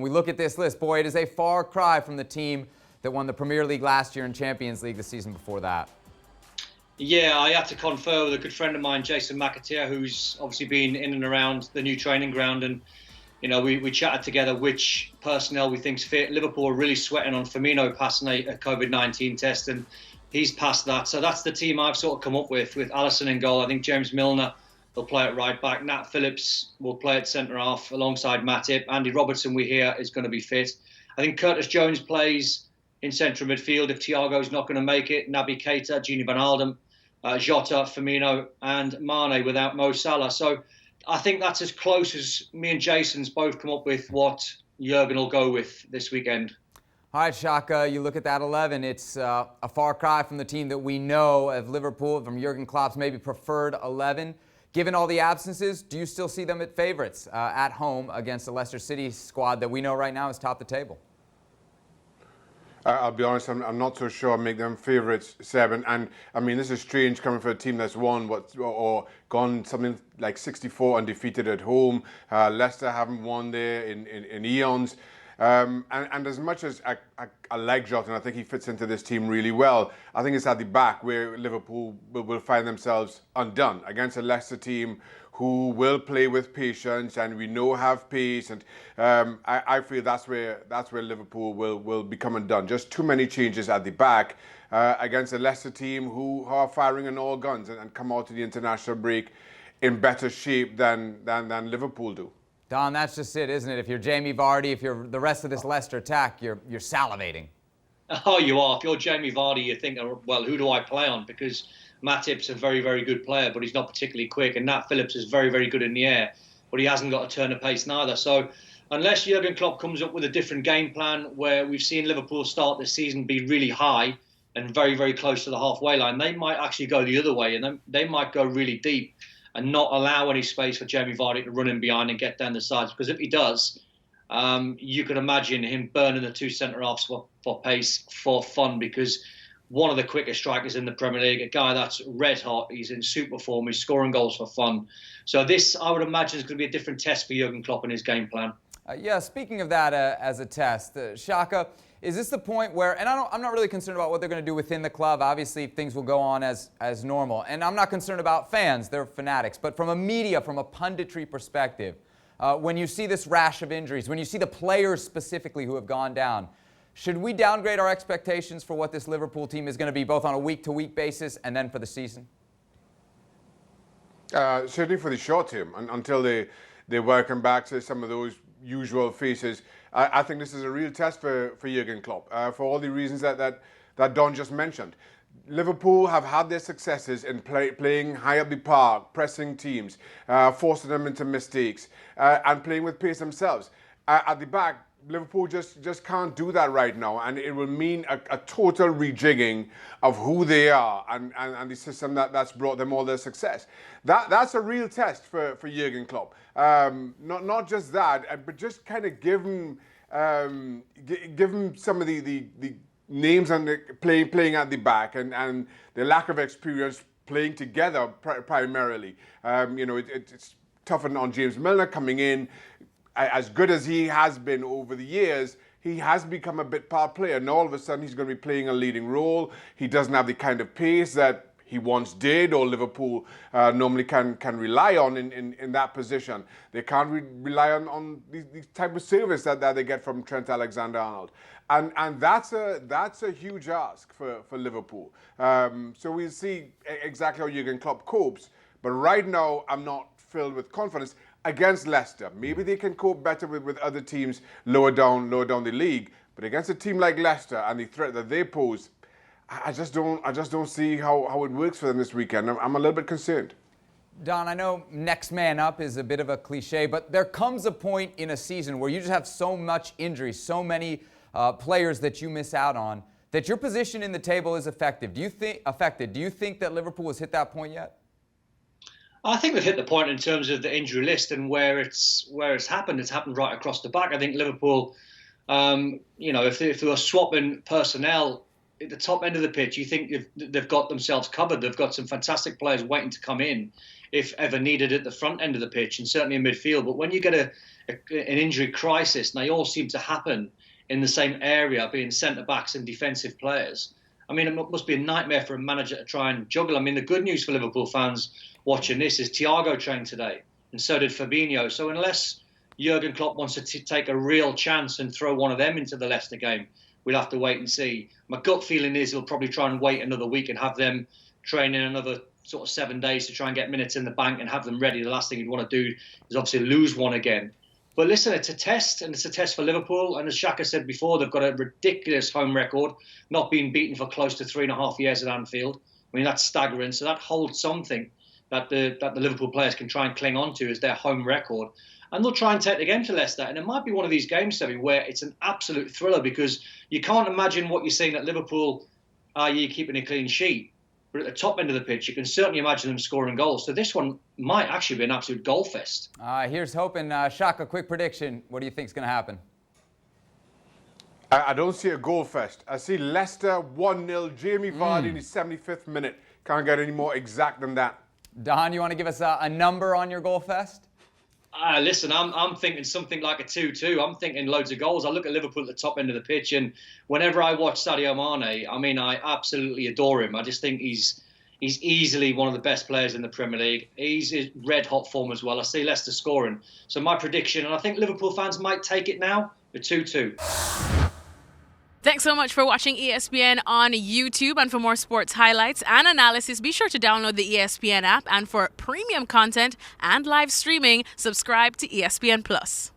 We look at this list, boy, it is a far cry from the team that won the Premier League last year and Champions League the season before that. Yeah, I had to confer with a good friend of mine, Jason McAteer, who's obviously been in and around the new training ground. And, you know, we chatted together which personnel we think's fit. Liverpool are really sweating on Firmino passing a COVID-19 test, and he's passed that. So that's the team I've sort of come up with Alisson in goal. I think James Milner will play at right back. Nat Phillips will play at centre-half alongside Matip. Andy Robertson, we hear, is going to be fit. I think Curtis Jones plays in central midfield if Thiago's not going to make it. Naby Keita, Gini Wijnaldum, Jota, Firmino and Mane without Mo Salah. So I think that's as close as me and Jason's both come up with what Jurgen will go with this weekend. All right, Shaka, you look at that 11. It's a far cry from the team that we know of Liverpool, from Jurgen Klopp's maybe preferred 11. Given all the absences, do you still see them at favorites at home against the Leicester City squad that we know right now is top the table? I'll be honest, I'm not so sure I make them favourites, Seb. And I mean, this is strange coming for a team that's won or gone something like 64 undefeated at home. Leicester haven't won there in eons. And as much as I like Jota, and I think he fits into this team really well, I think it's at the back where Liverpool will find themselves undone against a Leicester team who will play with patience and we know have pace. And I feel that's where Liverpool will become undone. Just too many changes at the back against a Leicester team who are firing on all guns and come out to the international break in better shape than Liverpool do. Don, that's just it, isn't it? If you're Jamie Vardy, if you're the rest of this Leicester attack, you're salivating. Oh, you are. If you're Jamie Vardy, you think, well, who do I play on? Because Matip's a very, very good player, but he's not particularly quick. And Nat Phillips is very, very good in the air, but he hasn't got a turn of pace neither. So unless Jurgen Klopp comes up with a different game plan where we've seen Liverpool start this season be really high and very, very close to the halfway line, they might actually go the other way, and then they might go really deep and not allow any space for Jamie Vardy to run in behind and get down the sides. Because if he does, you can imagine him burning the two centre-halves for pace, for fun, because one of the quickest strikers in the Premier League, a guy that's red hot, he's in super form, he's scoring goals for fun. So this, I would imagine, is going to be a different test for Jurgen Klopp and his game plan. Yeah, speaking of that as a test, Shaka, is this the point where, and I'm not really concerned about what they're going to do within the club. Obviously, things will go on as normal. And I'm not concerned about fans. They're fanatics. But from a media, from a punditry perspective, when you see this rash of injuries, when you see the players specifically who have gone down, should we downgrade our expectations for what this Liverpool team is going to be, both on a week-to-week basis and then for the season? Certainly for the short term, until they welcome back to some of those usual faces. I think this is a real test for Jurgen Klopp for all the reasons that Don just mentioned. Liverpool have had their successes in playing high up the park, pressing teams, forcing them into mistakes, and playing with pace themselves. At the back, Liverpool just can't do that right now, and it will mean a total rejigging of who they are and the system that's brought them all their success. That's a real test for Jurgen Klopp. Not just that, but just kind of give him some of the names and playing at the back and the lack of experience playing together primarily. It's toughened on James Milner coming in. As good as he has been over the years, he has become a bit part player. And all of a sudden, he's going to be playing a leading role. He doesn't have the kind of pace that he once did, or Liverpool normally can rely on in that position. They can't rely on the type of service that they get from Trent Alexander-Arnold. And that's a huge ask for Liverpool. So we'll see exactly how Jurgen Klopp copes. But right now, I'm not filled with confidence against Leicester. Maybe they can cope better with other teams lower down the league. But against a team like Leicester and the threat that they pose, I just don't see how it works for them this weekend. I'm a little bit concerned. Don, I know next man up is a bit of a cliche, but there comes a point in a season where you just have so much injury, so many players that you miss out on, that your position in the table is affected. Do you think that Liverpool has hit that point yet? I think they've hit the point in terms of the injury list and where it's happened. It's happened right across the back. I think Liverpool, if they were swapping personnel at the top end of the pitch, you think they've got themselves covered. They've got some fantastic players waiting to come in if ever needed at the front end of the pitch and certainly in midfield. But when you get an injury crisis, and they all seem to happen in the same area, being centre-backs and defensive players, I mean, it must be a nightmare for a manager to try and juggle. I mean, the good news for Liverpool fans watching this is Thiago trained today, and so did Fabinho. So unless Jurgen Klopp wants to take a real chance and throw one of them into the Leicester game, we'll have to wait and see. My gut feeling is he'll probably try and wait another week and have them training another sort of 7 days to try and get minutes in the bank and have them ready. The last thing he'd want to do is obviously lose one again. But listen, it's a test, and it's a test for Liverpool. And as Shaka said before, they've got a ridiculous home record, not being beaten for close to 3.5 years at Anfield. I mean, that's staggering. So that holds something that the Liverpool players can try and cling on to as their home record. And they'll try and take the game to Leicester. And it might be one of these games, Semi, where it's an absolute thriller, because you can't imagine what you're seeing at Liverpool, i.e. keeping a clean sheet. But at the top end of the pitch, you can certainly imagine them scoring goals. So this one might actually be an absolute goal fest. Here's hoping. Shaka, quick prediction. What do you think is going to happen? I don't see a goal fest. I see Leicester 1-0, Jamie Vardy in the 75th minute. Can't get any more exact than that. Don, you want to give us a number on your goal fest? Listen, I'm thinking something like a 2-2. I'm thinking loads of goals. I look at Liverpool at the top end of the pitch, and whenever I watch Sadio Mane, I mean, I absolutely adore him. I just think he's easily one of the best players in the Premier League. He's in red-hot form as well. I see Leicester scoring. So my prediction, and I think Liverpool fans might take it now, a 2-2. Thanks so much for watching ESPN on YouTube. And for more sports highlights and analysis, be sure to download the ESPN app. And for premium content and live streaming, subscribe to ESPN Plus.